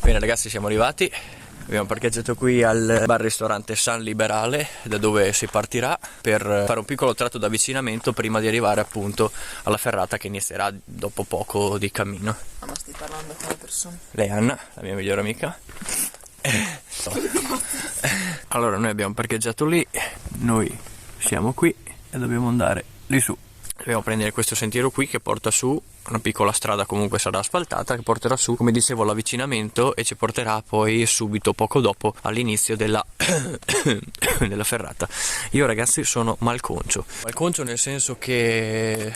Bene ragazzi, siamo arrivati. Abbiamo parcheggiato qui al bar ristorante San Liberale, da dove si partirà per fare un piccolo tratto d'avvicinamento prima di arrivare appunto alla ferrata che inizierà dopo poco di cammino. Ma stai parlando con le persone? Lei Anna, la mia migliore amica. Allora noi abbiamo parcheggiato lì, noi siamo qui e dobbiamo andare lì su. Dobbiamo prendere questo sentiero qui che porta su, una piccola strada comunque sarà asfaltata, che porterà su, come dicevo, l'avvicinamento e ci porterà poi subito poco dopo all'inizio della ferrata. Io ragazzi sono malconcio nel senso che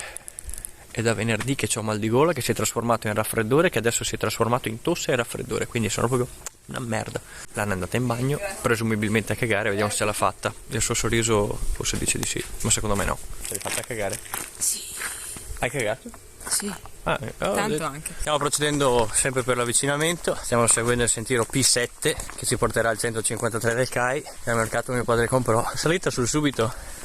è da venerdì che ho mal di gola, che si è trasformato in raffreddore, che adesso si è trasformato in tosse e raffreddore, quindi sono proprio una merda. L'hanno andata in bagno, presumibilmente a cagare, vediamo se ce l'ha fatta. Il suo sorriso forse dice di sì, ma secondo me no. Te l'hai fatta a cagare? Sì. Hai cagato? Sì. Tanto anche. Stiamo procedendo sempre per l'avvicinamento, stiamo seguendo il sentiero P7 che ci porterà al 153 del CAI, che al mercato mio padre comprò. Salita sul subito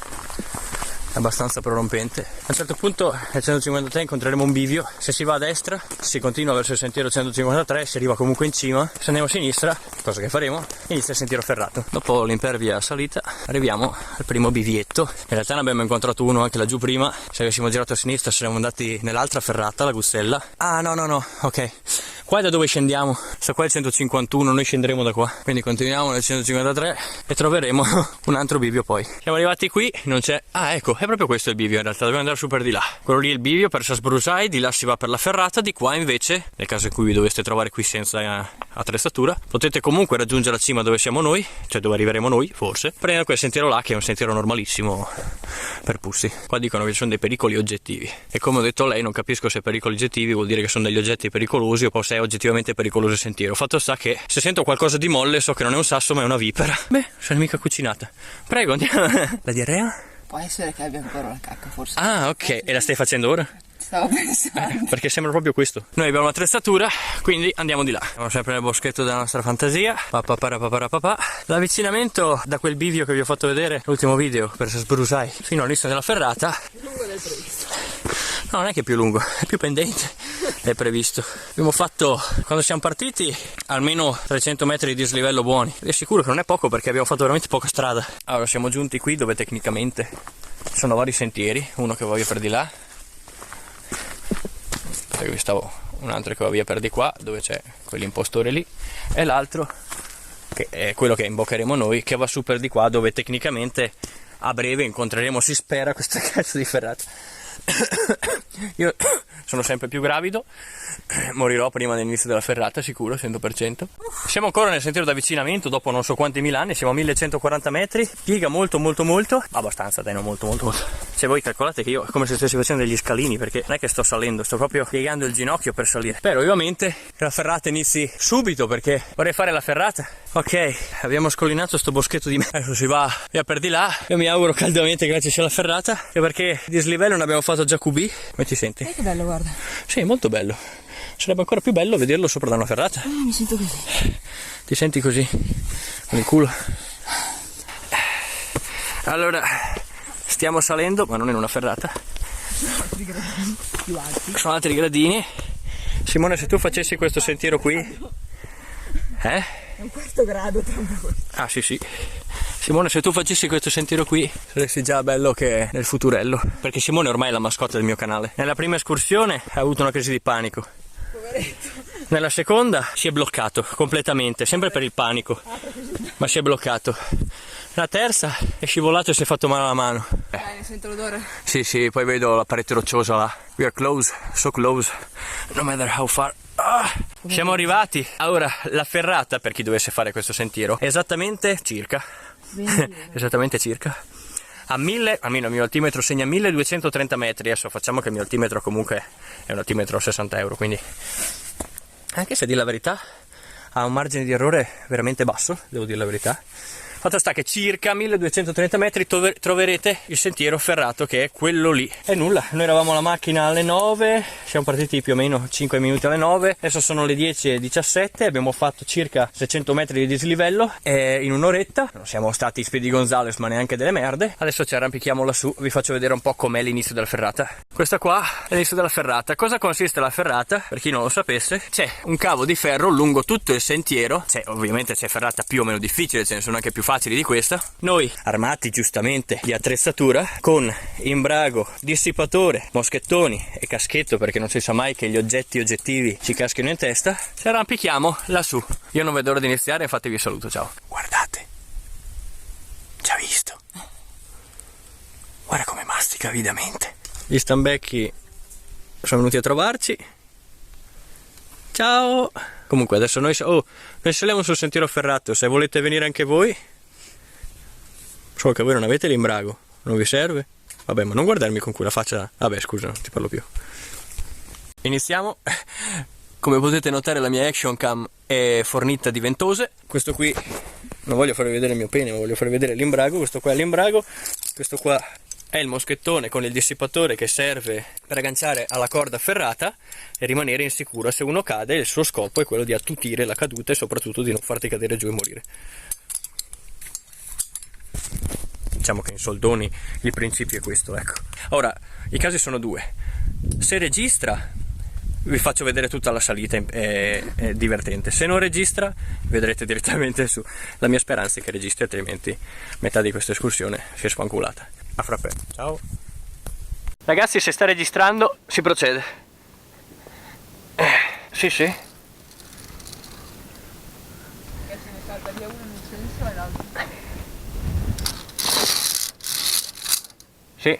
abbastanza prorompente. A un certo punto al 153 incontreremo un bivio, se si va a destra si continua verso il sentiero 153, si arriva comunque in cima, se andiamo a sinistra, cosa che faremo, inizia il sentiero ferrato. Dopo l'impervia salita arriviamo al primo bivietto. In realtà ne abbiamo incontrato uno anche laggiù prima, se avessimo girato a sinistra saremmo andati nell'altra ferrata, la Gussella. Ah no, ok. Qua è da dove scendiamo, sta qua è il 151, noi scenderemo da qua, quindi continuiamo nel 153 e troveremo un altro bivio poi. Siamo arrivati qui, non c'è... Ah ecco, è proprio questo il bivio in realtà, dobbiamo andare su per di là. Quello lì è il bivio per Sasbrusai, di là si va per la ferrata, di qua invece, nel caso in cui vi doveste trovare qui senza attrezzatura, potete comunque raggiungere la cima dove siamo noi, cioè dove arriveremo noi, forse, prendere quel sentiero là che è un sentiero normalissimo per pussi. Qua dicono che ci sono dei pericoli oggettivi e come ho detto a lei non capisco se pericoli oggettivi vuol dire che sono degli oggetti pericolosi o se è oggettivamente pericoloso il sentiero. Fatto sta che se sento qualcosa di molle so che non è un sasso ma è una vipera. Beh, sono mica cucinata. Prego, andiamo. La diarrea? Può essere che abbia ancora la cacca forse. Ah ok, e la stai facendo ora? Stavo pensando. Perché sembra proprio questo. Noi abbiamo l'attrezzatura, quindi andiamo di là. Siamo sempre nel boschetto della nostra fantasia. L'avvicinamento da quel bivio che vi ho fatto vedere l'ultimo video per Sasbrusai fino all'inizio della ferrata. Più lungo del previsto. No, non è che è più lungo, è più pendente, è previsto. Abbiamo fatto, quando siamo partiti, almeno 300 metri di dislivello buoni. Ed è sicuro che non è poco perché abbiamo fatto veramente poca strada. Allora, siamo giunti qui dove tecnicamente ci sono vari sentieri, uno che va via per di là, perché vi stavo un altro che va via per di qua, dove c'è quell'impostore lì, e l'altro, che è quello che imboccheremo noi, che va su per di qua, dove tecnicamente a breve incontreremo, si spera, questa cazzo di ferrata. Io sono sempre più gravido, morirò prima dell'inizio della ferrata sicuro, 100%. Siamo ancora nel sentiero d'avvicinamento dopo non so quanti mila anni, siamo a 1140 metri, piega molto, abbastanza, dai, non molto. Se voi calcolate che io è come se stessi facendo degli scalini, perché non è che sto salendo, sto proprio piegando il ginocchio per salire. Spero ovviamente che la ferrata inizi subito perché vorrei fare la ferrata. Ok, abbiamo scollinato sto boschetto di me, adesso si va via per di là. Io mi auguro caldamente che ci sia la ferrata, anche perché di dislivello ne abbiamo fatto già QB. Come ti senti? Che bello, guarda. Sì, molto bello. Sarebbe ancora più bello vederlo sopra da una ferrata. Mi sento così. Ti senti così? Con il culo? Allora, stiamo salendo, ma non in una ferrata. Sono altri gradini più alti. Sono altri gradini. Simone, se tu facessi questo sentiero qui... È un quarto grado tra me. Ah, sì. Simone, se tu facessi questo sentiero qui, saresti già bello che nel futurello. Perché Simone ormai è la mascotte del mio canale. Nella prima escursione ha avuto una crisi di panico. Poveretto. Nella seconda si è bloccato completamente, sempre per il panico. Ma si è bloccato. La terza è scivolato e si è fatto male alla mano. Ne sento l'odore? Sì, poi vedo la parete rocciosa là. We are close, so close, no matter how far. Siamo arrivati. Ora, la ferrata, per chi dovesse fare questo sentiero, è esattamente circa a 1000, almeno il mio altimetro segna 1230 metri. Adesso facciamo che il mio altimetro comunque è un altimetro a 60 euro, quindi anche se a dire la verità ha un margine di errore veramente basso, devo dire la verità. Fatto sta che circa 1230 metri troverete il sentiero ferrato, che è quello lì. E nulla, noi eravamo alla macchina alle 9, siamo partiti più o meno 5 minuti alle 9, adesso sono le 10:17, abbiamo fatto circa 600 metri di dislivello in un'oretta. Non siamo stati Speedy Gonzales ma neanche delle merde. Adesso ci arrampichiamo lassù, vi faccio vedere un po' com'è l'inizio della ferrata. Questa qua è l'inizio della ferrata. Cosa consiste la ferrata? Per chi non lo sapesse, c'è un cavo di ferro lungo tutto il sentiero. Ovviamente c'è ferrata più o meno difficile, ce ne sono anche più facili di questa. Noi, armati giustamente di attrezzatura, con imbrago, dissipatore, moschettoni e caschetto, perché non si sa mai che gli oggettivi ci caschino in testa, ci arrampichiamo lassù. Io non vedo l'ora di iniziare, infatti vi saluto, ciao. Guardate, già visto? Guarda come mastica avidamente. Gli stambecchi sono venuti a trovarci. Ciao. Comunque adesso noi saliamo sul sentiero ferrato. Se volete venire anche voi, solo che voi non avete l'imbrago, non vi serve? Vabbè, ma non guardarmi con quella faccia. Vabbè, scusa, non ti parlo più. Iniziamo. Come potete notare la mia action cam è fornita di ventose. Questo qui, non voglio farvi vedere il mio pene, ma voglio farvi vedere l'imbrago. Questo qua è l'imbrago, questo qua è il moschettone con il dissipatore che serve per agganciare alla corda ferrata e rimanere in sicuro. Se uno cade, il suo scopo è quello di attutire la caduta e soprattutto di non farti cadere giù e morire. Diciamo che in soldoni il principio è questo, ecco. Ora, i casi sono due. Se registra, vi faccio vedere tutta la salita, è divertente. Se non registra, vedrete direttamente su. La mia speranza è che registri, altrimenti metà di questa escursione si è sfanculata. A frappè, ciao. Ragazzi, se sta registrando si procede. Sì. Perché se ne salta via uno in un senso e l'altro. Sì.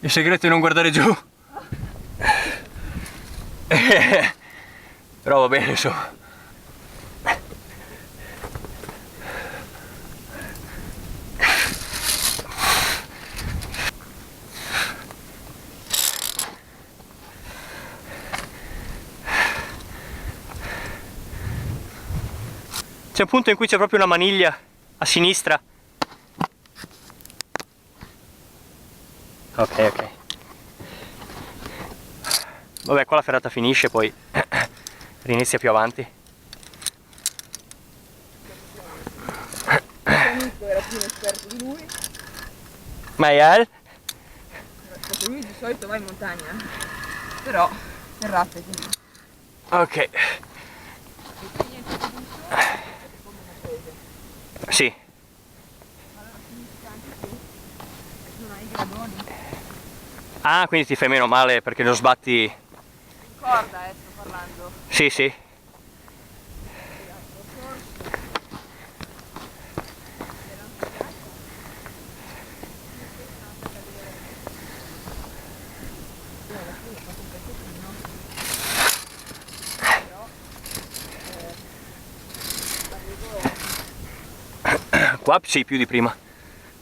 Il segreto è non guardare giù. Però va bene, insomma. C'è un punto in cui c'è proprio una maniglia a sinistra. Ok. Vabbè, qua la ferrata finisce, poi rinizia più avanti. Amico era più esperto di lui. Maial? Perché lui di solito va in montagna. Però ferrate quindi. Ok. E poi niente più di su, perché come una prese. Sì. Allora significa anche qui. Non hai i gradoni. Ah, quindi ti fai meno male perché non sbatti. In corda, sto parlando. Sì. Qua sì, più di prima.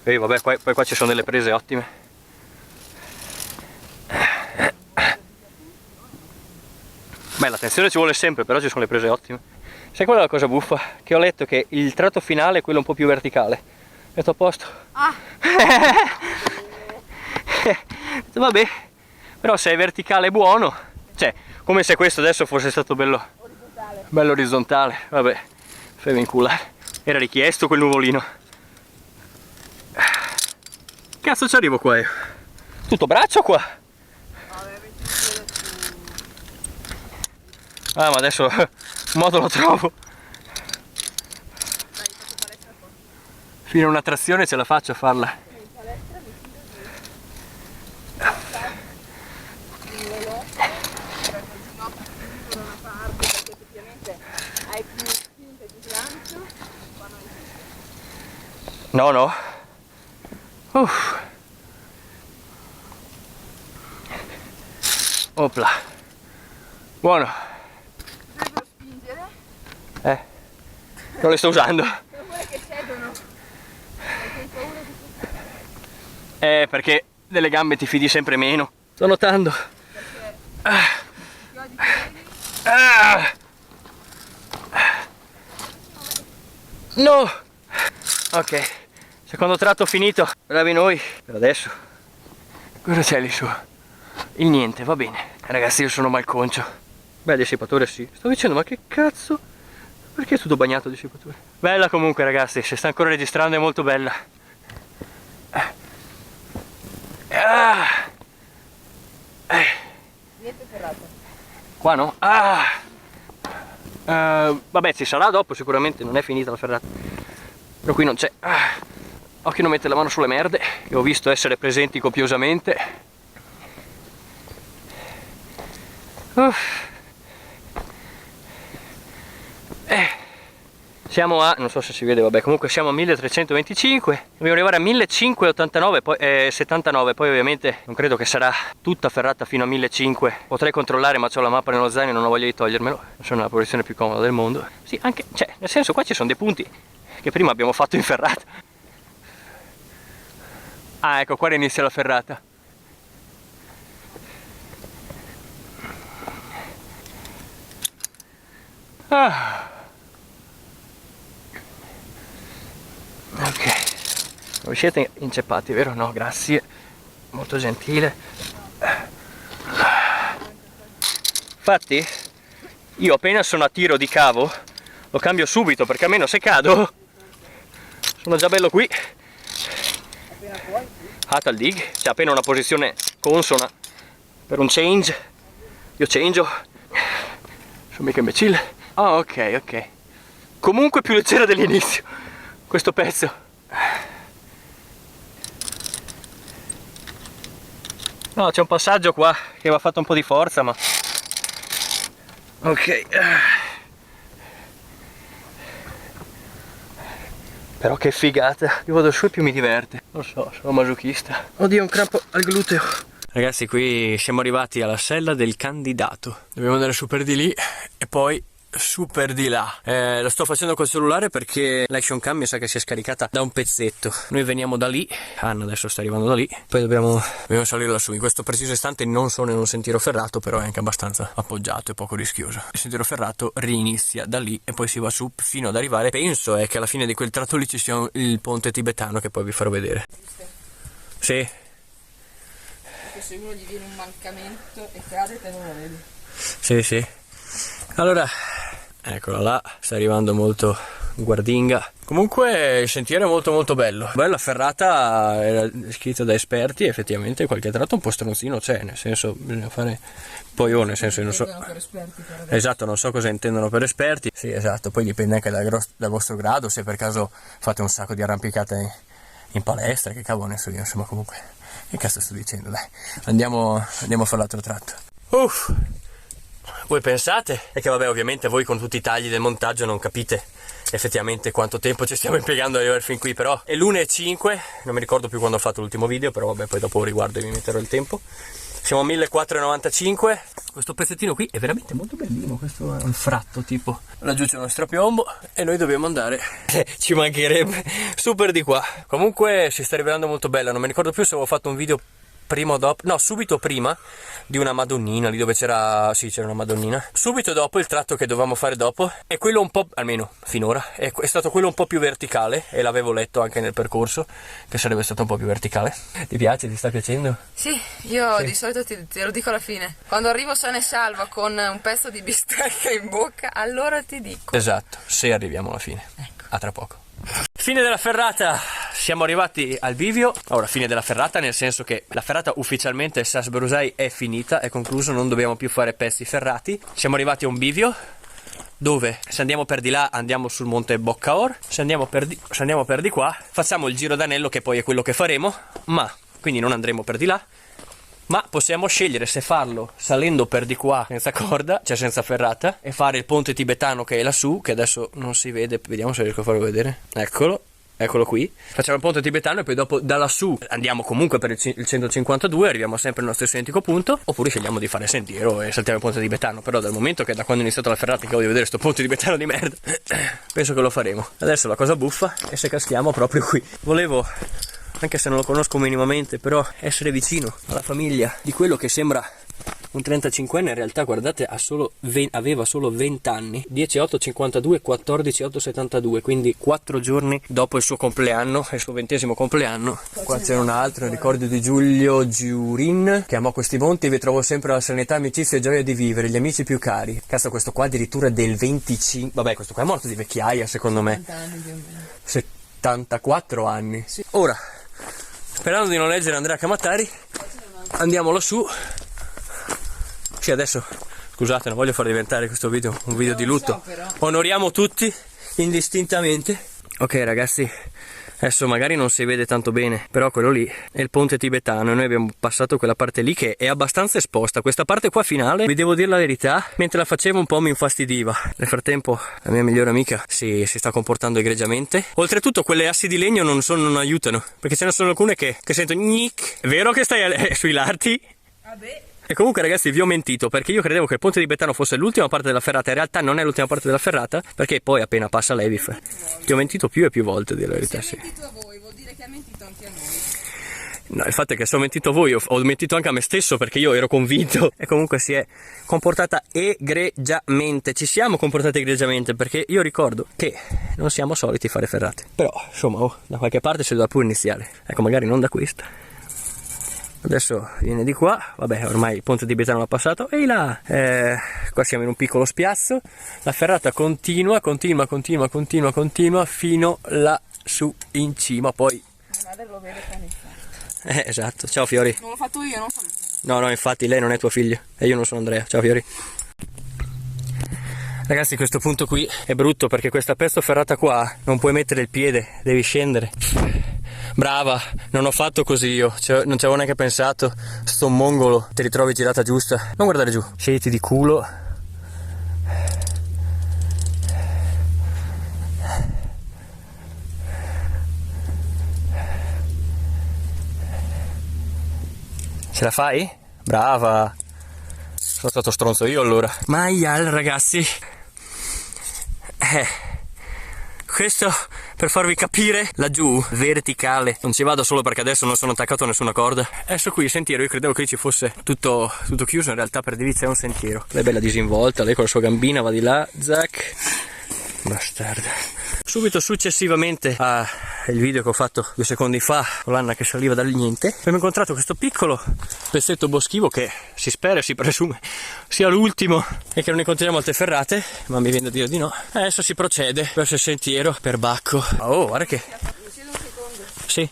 E vabbè, poi qua ci sono delle prese ottime. Beh, la tensione ci vuole sempre, però ci sono le prese ottime. Sai qual è la cosa buffa? Che ho letto che il tratto finale è quello un po' più verticale. Ho detto a posto. Ah! Vabbè, però se è verticale è buono. Cioè, come se questo adesso fosse stato bello orizzontale. Vabbè, fai vinculare. Era richiesto quel nuvolino. Cazzo ci arrivo qua io. Tutto braccio qua? Ah, ma adesso un modo lo trovo. Fino a una trazione ce la faccio a farla. No, no. Opla. Buono. Dovrebbero spingere. Non le sto usando. Sono quelle che cedono. Perché hai paura di... Perché delle gambe ti fidi sempre meno. Sto notando. Perché chiodi i piedi. No! Ok. Secondo tratto finito. Bravi noi. Per adesso. Cosa c'è lì su? Il niente, va bene. Ragazzi, io sono malconcio. Beh, dissipatore sì. Sto dicendo, ma che cazzo? Perché è tutto bagnato dissipatore? Bella comunque, ragazzi. Se sta ancora registrando è molto bella. Niente ferrato. Qua no? Vabbè, ci sarà dopo sicuramente. Non è finita la ferrata. Però qui non c'è. Occhio non mette la mano sulle merde, che ho visto essere presenti copiosamente. Siamo a, non so se si vede, vabbè, comunque siamo a 1325, dobbiamo arrivare a 1589, poi 79, poi ovviamente non credo che sarà tutta ferrata fino a 1500. Potrei controllare, ma ho la mappa nello zaino e non ho voglia di togliermelo. Sono nella posizione più comoda del mondo. Sì, anche, cioè, nel senso, qua ci sono dei punti che prima abbiamo fatto in ferrata. Ah, ecco, qua inizia la ferrata. Ok, non siete inceppati, vero? No, grazie, molto gentile. Infatti io appena sono a tiro di cavo lo cambio subito, perché almeno se cado sono già bello qui. Atal dig, c'è appena una posizione consona per un change, io changeo, sono mica imbecille. Ah, ok, comunque più leggera dell'inizio questo pezzo. No, c'è un passaggio qua che va fatto un po' di forza, ma ok. Però che figata, più vado su e più mi diverte. Non so, sono masochista. Oddio, un crampo al gluteo. Ragazzi, qui siamo arrivati alla sella del candidato. Dobbiamo andare su per di lì e poi su per di là. Lo sto facendo col cellulare perché l'action cam mi sa che si è scaricata da un pezzetto. Noi veniamo da lì, Anna adesso sta arrivando da lì, poi dobbiamo salire lassù. In questo preciso istante non sono in un sentiero ferrato, però è anche abbastanza appoggiato e poco rischioso. Il sentiero ferrato rinizia da lì e poi si va su fino ad arrivare, penso che alla fine di quel tratto lì ci sia il ponte tibetano, che poi vi farò vedere. Sì. Perché se uno gli viene un mancamento e cade, te non lo vedi. Sì. Allora, eccola là, sta arrivando molto guardinga. Comunque il sentiero è molto bello. Bella ferrata, era scritta da esperti, effettivamente qualche tratto un po' stronzino c'è, nel senso bisogna fare poi nel senso non so. Per esperti, per Esatto, non so cosa intendono per esperti. Sì, esatto, poi dipende anche dal vostro grado, se per caso fate un sacco di arrampicate in palestra, che cavolo ne so io, insomma. Comunque, che cazzo sto dicendo, dai. Andiamo a fare l'altro tratto. Voi pensate? E che vabbè, ovviamente voi con tutti i tagli del montaggio non capite effettivamente quanto tempo ci stiamo impiegando ad arrivare fin qui, però è l'1:05, non mi ricordo più quando ho fatto l'ultimo video, però vabbè, poi dopo riguardo e vi metterò il tempo. Siamo a 1495. Questo pezzettino qui è veramente molto bellino, questo è un fratto tipo. Laggiù c'è uno strapiombo e noi dobbiamo andare, ci mancherebbe, su per di qua. Comunque si sta rivelando molto bella, non mi ricordo più se avevo fatto un video prima o dopo, no, subito prima di una Madonnina, lì dove c'era, sì, c'era una Madonnina. Subito dopo il tratto che dovevamo fare dopo è quello un po', almeno finora, è stato quello un po' più verticale, e l'avevo letto anche nel percorso che sarebbe stato un po' più verticale. Ti piace? Ti sta piacendo? Sì, io sì. Di solito te lo dico alla fine. Quando arrivo sana e salva con un pezzo di bistecca in bocca, allora ti dico. Esatto, se arriviamo alla fine. Ecco. A tra poco. Fine della ferrata. siamo arrivati al bivio, ora fine della ferrata, nel senso che la ferrata ufficialmente Sas Brusai è finita, è concluso, non dobbiamo più fare pezzi ferrati. Siamo arrivati a un bivio dove se andiamo per di là andiamo sul monte Boccaor, se andiamo per di qua facciamo il giro d'anello, che poi è quello che faremo, ma quindi non andremo per di là, ma possiamo scegliere se farlo salendo per di qua senza corda, cioè senza ferrata, e fare il ponte tibetano che è lassù, che adesso non si vede, vediamo se riesco a farlo vedere, eccolo qui. Facciamo il ponte tibetano e poi dopo da lassù andiamo comunque per il 152, arriviamo sempre al nostro identico punto, oppure scegliamo di fare sentiero e saltiamo il ponte tibetano. Però dal momento che da quando è iniziata la ferrata che voglio vedere sto ponte tibetano di merda, penso che lo faremo. Adesso la cosa buffa è se caschiamo proprio qui. Volevo, anche se non lo conosco minimamente, però essere vicino alla famiglia di quello che sembra un 35enne, in realtà guardate aveva solo 20 anni, 10/8/52, 14/8/72, quindi 4 giorni dopo il suo compleanno, il suo 20° compleanno. Qua c'è un altro, ricordo di Giulio Giurin, che amò questi monti, vi trovo sempre la serenità, amicizia e gioia di vivere, gli amici più cari. Cazzo, questo qua addirittura del 25, vabbè, questo qua è morto di vecchiaia secondo me, 74 anni. Sì. Ora, sperando di non leggere Andrea Camatari, andiamo lassù. Sì, adesso, scusate, non voglio far diventare questo video un video di lutto. Onoriamo tutti, indistintamente. Ok ragazzi, adesso magari non si vede tanto bene, però quello lì è il ponte tibetano e noi abbiamo passato quella parte lì che è abbastanza esposta. Questa parte qua finale, vi devo dire la verità, mentre la facevo un po' mi infastidiva. Nel frattempo la mia migliore amica si sta comportando egregiamente. Oltretutto quelle assi di legno non aiutano, perché ce ne sono alcune che sento gnic. È vero che stai sui larti? Vabbè. E comunque ragazzi vi ho mentito, perché io credevo che il ponte tibetano fosse l'ultima parte della ferrata, in realtà non è l'ultima parte della ferrata, perché poi appena passa l'Evif. Ti ho mentito più e più volte, a dire la verità. Se ho mentito a voi, vuol dire che ha mentito anche a noi. No, il fatto è che se ho mentito a voi, ho mentito anche a me stesso, perché io ero convinto. E comunque si è comportata egregiamente, ci siamo comportati egregiamente, perché io ricordo che non siamo soliti fare ferrate. Però, insomma, da qualche parte si doveva pure iniziare. Ecco, magari non da questa. Adesso viene di qua, vabbè, ormai il ponte tibetano l'ha passato, e là, qua siamo in un piccolo spiazzo, la ferrata continua fino là su in cima, poi... Mia madre lo vede con il esatto, ciao Fiori. Non l'ho fatto io, non so. No, infatti lei non è tua figlia, e io non sono Andrea, ciao Fiori. Ragazzi, questo punto qui è brutto, perché questa pezzo ferrata qua non puoi mettere il piede, devi scendere. Brava, non ho fatto così io, non ci avevo neanche pensato. Sto mongolo, ti ritrovi girata giusta. Non guardare giù, scegliti di culo. Ce la fai? Brava. Sono stato stronzo io allora. Maial ragazzi. Questo per farvi capire, laggiù, verticale, non ci vado solo perché adesso non sono attaccato a nessuna corda. Adesso qui il sentiero, io credevo che ci fosse tutto chiuso, in realtà per di lì c'è un sentiero. Lei è bella disinvolta, lei con la sua gambina va di là, zac, bastarda. Subito successivamente al video che ho fatto 2 secondi fa con l'Anna che saliva dal niente, abbiamo incontrato questo piccolo pezzetto boschivo che si spera e si presume sia l'ultimo e che non incontriamo altre ferrate, ma mi viene a dire di no. Adesso si procede verso il sentiero per Bacco. Oh, guarda che... Sì.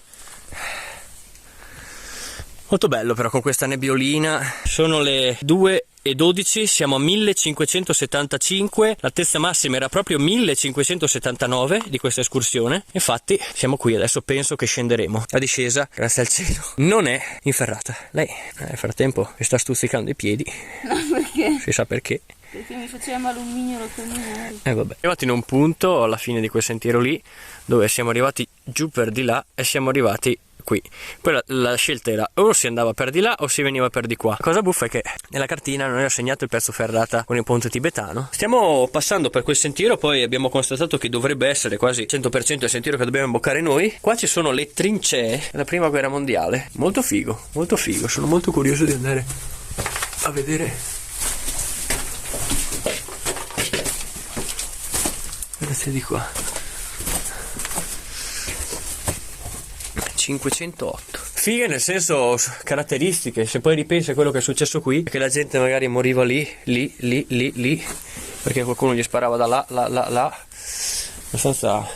Molto bello però con questa nebbiolina. Sono le 2:12, siamo a 1575, l'altezza massima era proprio 1579 di questa escursione. Infatti siamo qui adesso, penso che scenderemo. La discesa, grazie al cielo, non è inferrata. Lei nel frattempo mi sta stuzzicando i piedi. No, perché? Si sa perché. Perché mi faceva alluminio lo camminare. Vabbè. Arrivati in un punto alla fine di quel sentiero lì, dove siamo arrivati giù per di là e siamo arrivati qui. Poi la scelta era o si andava per di là o si veniva per di qua. La cosa buffa è che nella cartina non era segnato il pezzo ferrata con il ponte tibetano. Stiamo passando per quel sentiero, poi abbiamo constatato che dovrebbe essere quasi 100% il sentiero che dobbiamo imboccare noi. Qua ci sono le trincee della prima guerra mondiale. Molto figo, sono molto curioso di andare a vedere. Guardate di qua, 508. Fighe nel senso caratteristiche, se poi ripensi a quello che è successo qui, che la gente magari moriva lì, perché qualcuno gli sparava da là, abbastanza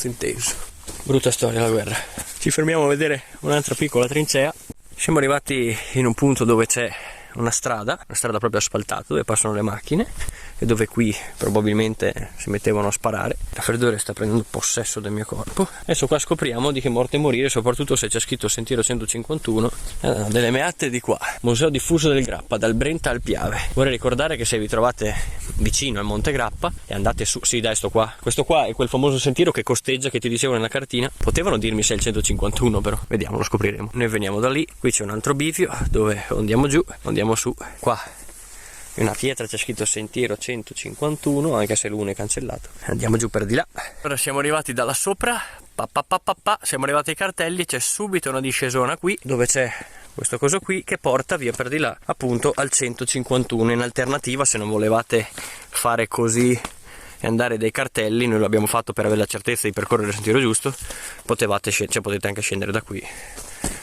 intenso. Brutta storia la guerra. Ci fermiamo a vedere un'altra piccola trincea. Siamo arrivati in un punto dove c'è una strada proprio asfaltata, dove passano le macchine e dove qui probabilmente si mettevano a sparare. Il raffreddore sta prendendo possesso del mio corpo. Adesso qua scopriamo di che morte morire, soprattutto se c'è scritto Sentiero 151. Delle meatte di qua, Museo diffuso del Grappa, dal Brenta al Piave. Vorrei ricordare che se vi trovate vicino al Monte Grappa e andate su, sì dai, questo qua è quel famoso sentiero che costeggia, che ti dicevo nella cartina. Potevano dirmi se è il 151, però vediamo, lo scopriremo. Noi veniamo da lì, qui c'è un altro bivio dove andiamo giù, andiamo su. Qua in una pietra c'è scritto Sentiero 151, anche se l'uno è cancellato. Andiamo giù per di là. Ora siamo arrivati da là sopra, siamo arrivati ai cartelli, c'è subito una discesona qui dove c'è questo coso qui che porta via per di là appunto al 151. In alternativa, se non volevate fare così e andare dai cartelli, noi l'abbiamo fatto per avere la certezza di percorrere il sentiero giusto, potete anche scendere da qui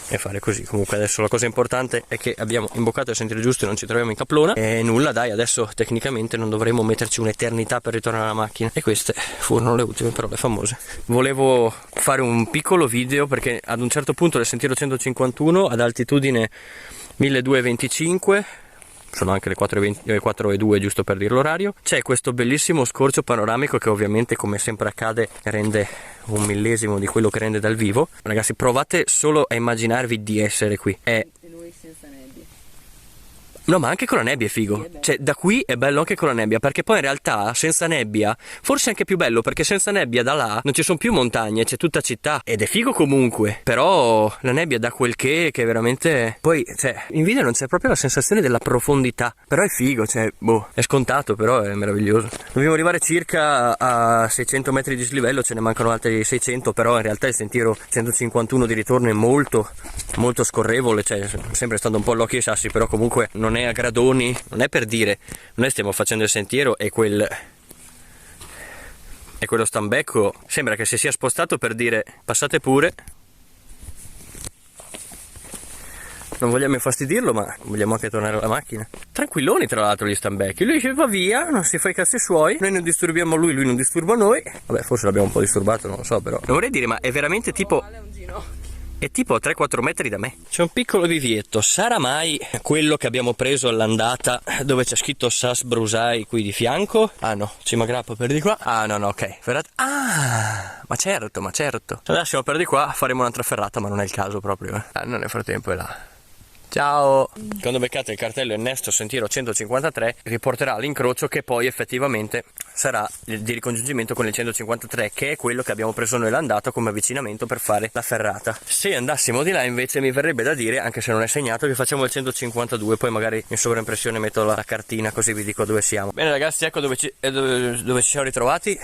e fare così. Comunque adesso la cosa importante è che abbiamo imboccato il sentiero giusto e non ci troviamo in caplona e nulla, dai, adesso tecnicamente non dovremo metterci un'eternità per ritornare alla macchina. E queste furono le ultime parole famose. Volevo fare un piccolo video perché ad un certo punto del sentiero 151 ad altitudine 1225, sono anche le 4:02 giusto per dire l'orario, c'è questo bellissimo scorcio panoramico che ovviamente, come sempre accade, rende un millesimo di quello che rende dal vivo. Ragazzi, provate solo a immaginarvi di essere qui. È senza nebbia. No, ma anche con la nebbia è figo. Cioè, da qui è bello anche con la nebbia, perché poi in realtà senza nebbia forse è anche più bello, perché senza nebbia da là non ci sono più montagne, c'è tutta città ed è figo comunque. Però la nebbia dà quel che veramente, poi cioè in video non c'è proprio la sensazione della profondità, però è figo, cioè boh, è scontato, però è meraviglioso. Dobbiamo arrivare circa a 600 metri di dislivello, ce ne mancano altri 600, però in realtà il sentiero 151 di ritorno è molto scorrevole, cioè sempre stando un po' all'occhio ai sassi, però comunque non è a gradoni, non è per dire, noi stiamo facendo il sentiero e quello stambecco sembra che si sia spostato per dire passate pure. Non vogliamo infastidirlo, ma vogliamo anche tornare alla macchina. Tranquilloni tra l'altro gli stambecchi, lui va via, non si fa i cazzi suoi, noi non disturbiamo lui non disturba noi. Vabbè, forse l'abbiamo un po' disturbato, non lo so, però non vorrei dire, ma è veramente tipo, è tipo a 3-4 metri da me. C'è un piccolo vivietto, sarà mai quello che abbiamo preso all'andata dove c'è scritto Sas Brusai qui di fianco? Ah no, Cima Grappa per di qua. Ah no, ok, ferrata. Ah, ma certo. Adesso siamo per di qua, faremo un'altra ferrata, ma non è il caso proprio. Nel frattempo è là. Ciao! Quando beccate il cartello Ernesto Sentiero 153 riporterà l'incrocio che poi effettivamente sarà di ricongiungimento con il 153, che è quello che abbiamo preso noi l'andata come avvicinamento per fare la ferrata. Se andassimo di là invece mi verrebbe da dire, anche se non è segnato, che facciamo il 152, poi magari in sovraimpressione metto la cartina così vi dico dove siamo. Bene ragazzi, ecco dove ci siamo ritrovati.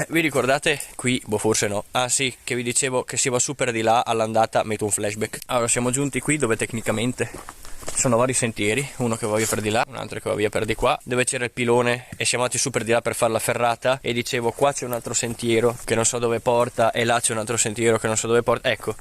Vi ricordate? Qui, boh forse no. Ah sì, che vi dicevo che si va su per di là all'andata, metto un flashback. Allora siamo giunti qui dove tecnicamente sono vari sentieri, uno che va via per di là, un altro che va via per di qua, dove c'era il pilone e siamo andati su per di là per fare la ferrata e dicevo qua c'è un altro sentiero che non so dove porta e là c'è un altro sentiero che non so dove porta. Ecco,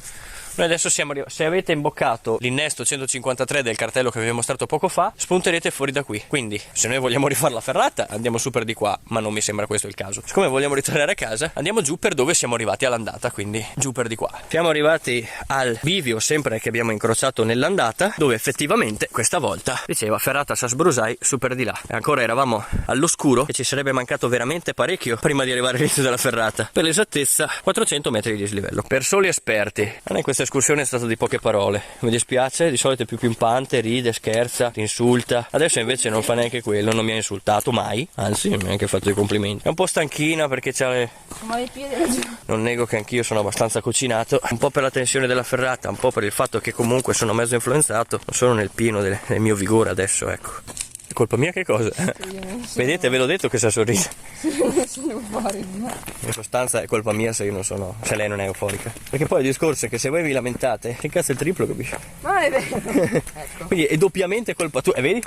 noi adesso siamo arrivati, se avete imboccato l'innesto 153 del cartello che vi ho mostrato poco fa, spunterete fuori da qui. Quindi se noi vogliamo rifare la ferrata andiamo su per di qua, ma non mi sembra questo il caso. Siccome vogliamo ritornare a casa andiamo giù per dove siamo arrivati all'andata, quindi giù per di qua. Siamo arrivati al bivio sempre che abbiamo incrociato nell'andata, dove effettivamente questa volta diceva ferrata Sas Brusai su per di là, e ancora eravamo all'oscuro e ci sarebbe mancato veramente parecchio prima di arrivare all'inizio della ferrata. Per l'esattezza 400 metri di dislivello. Per soli esperti, non è questa escursione è stata di poche parole, mi dispiace, di solito è più pimpante, ride, scherza, ti insulta. Adesso invece non fa neanche quello, non mi ha insultato mai, anzi mi ha anche fatto i complimenti. È un po' stanchina perché c'ha le... Ma i piedi laggiù. Non nego che anch'io sono abbastanza cucinato, un po' per la tensione della ferrata, un po' per il fatto che comunque sono mezzo influenzato, non sono nel pieno del mio vigore adesso, ecco. È colpa mia che cosa? Vedete, ve l'ho detto che sa sorridere. In sostanza è colpa mia se io non sono, se lei non è euforica. Perché poi il discorso è che se voi vi lamentate, che cazzo è il triplo, capisci? Ma è vero. Ecco. Quindi è doppiamente colpa tua, vedi?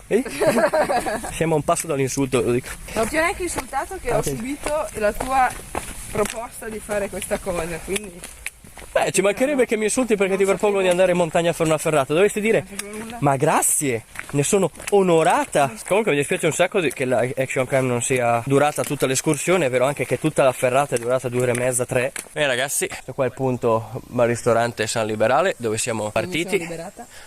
Siamo a un passo dall'insulto, lo dico. Non ti ho neanche insultato che ho subito la tua proposta di fare questa cosa, quindi... Ci mancherebbe che mi insulti perché ti propongo di andare in montagna a fare una ferrata. Dovresti dire, ma grazie, ne sono onorata. Comunque mi dispiace un sacco che la action cam non sia durata tutta l'escursione, è vero anche che tutta la ferrata è durata 2 ore e mezza, 3. Bene ragazzi, questo qua è il punto bar ristorante San Liberale dove siamo partiti,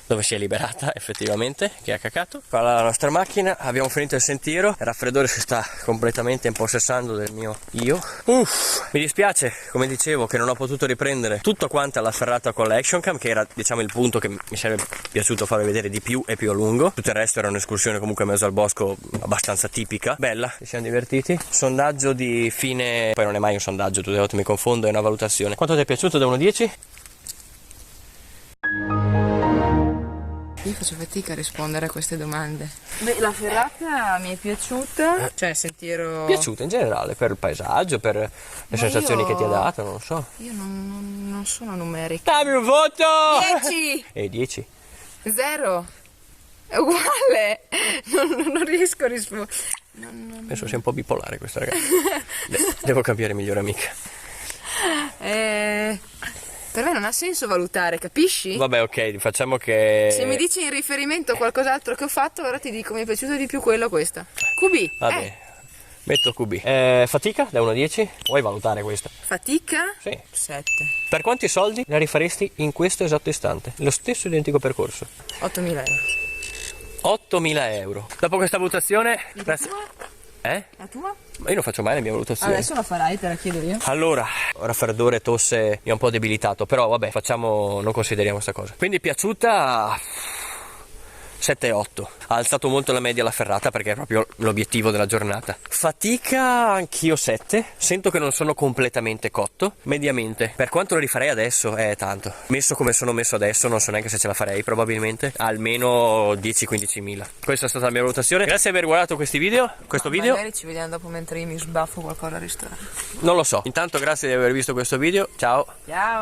dove si è liberata effettivamente, che ha cacato. Qua la nostra macchina, abbiamo finito il sentiero, il raffreddore si sta completamente impossessando del mio io. Mi dispiace, come dicevo, che non ho potuto riprendere tutto quanto la ferrata con la action cam, che era diciamo il punto che mi sarebbe piaciuto farvi vedere di più e più a lungo. Tutto il resto era un'escursione comunque in mezzo al bosco abbastanza tipica, bella, ci siamo divertiti. Sondaggio di fine, poi non è mai un sondaggio, tutte le volte mi confondo, è una valutazione. Quanto ti è piaciuto da 1 a 10? Io faccio fatica a rispondere a queste domande. Beh, la ferrata mi è piaciuta, cioè sentiero... Piaciuta in generale, per il paesaggio, per le sensazioni che ti ha dato, non lo so. Io non sono numerica. Dammi un voto! 10! E 10? 0! È uguale! Non riesco a rispondere. Penso sia un po' bipolare questa ragazza. Devo cambiare migliore amica. Per me non ha senso valutare, capisci? Vabbè, ok, facciamo che... Se mi dici in riferimento a qualcos'altro che ho fatto, allora ti dico mi è piaciuto di più quello o questa. QB. Vabbè, metto QB. Fatica da 1 a 10? Vuoi valutare questa? Fatica? Sì. 7. Per quanti soldi la rifaresti in questo esatto istante? Lo stesso identico percorso. 8.000 euro. 8.000 euro. Dopo questa valutazione... La tua? La tua? Ma io non faccio mai le mie valutazioni. Adesso la farai, te la chiedo io. Allora, raffreddore, tosse, mi ha un po' debilitato, però vabbè, non consideriamo questa cosa. Quindi piaciuta 7,8. Ha alzato molto la media la ferrata perché è proprio l'obiettivo della giornata. Fatica anch'io 7. Sento che non sono completamente cotto. Mediamente. Per quanto lo rifarei adesso è tanto. Messo come sono messo adesso non so neanche se ce la farei probabilmente. Almeno 10-15.000. Questa è stata la mia valutazione. Grazie di aver guardato questo video. Magari ci vediamo dopo mentre io mi sbaffo qualcosa al ristorante. Non lo so. Intanto grazie di aver visto questo video. Ciao. Ciao.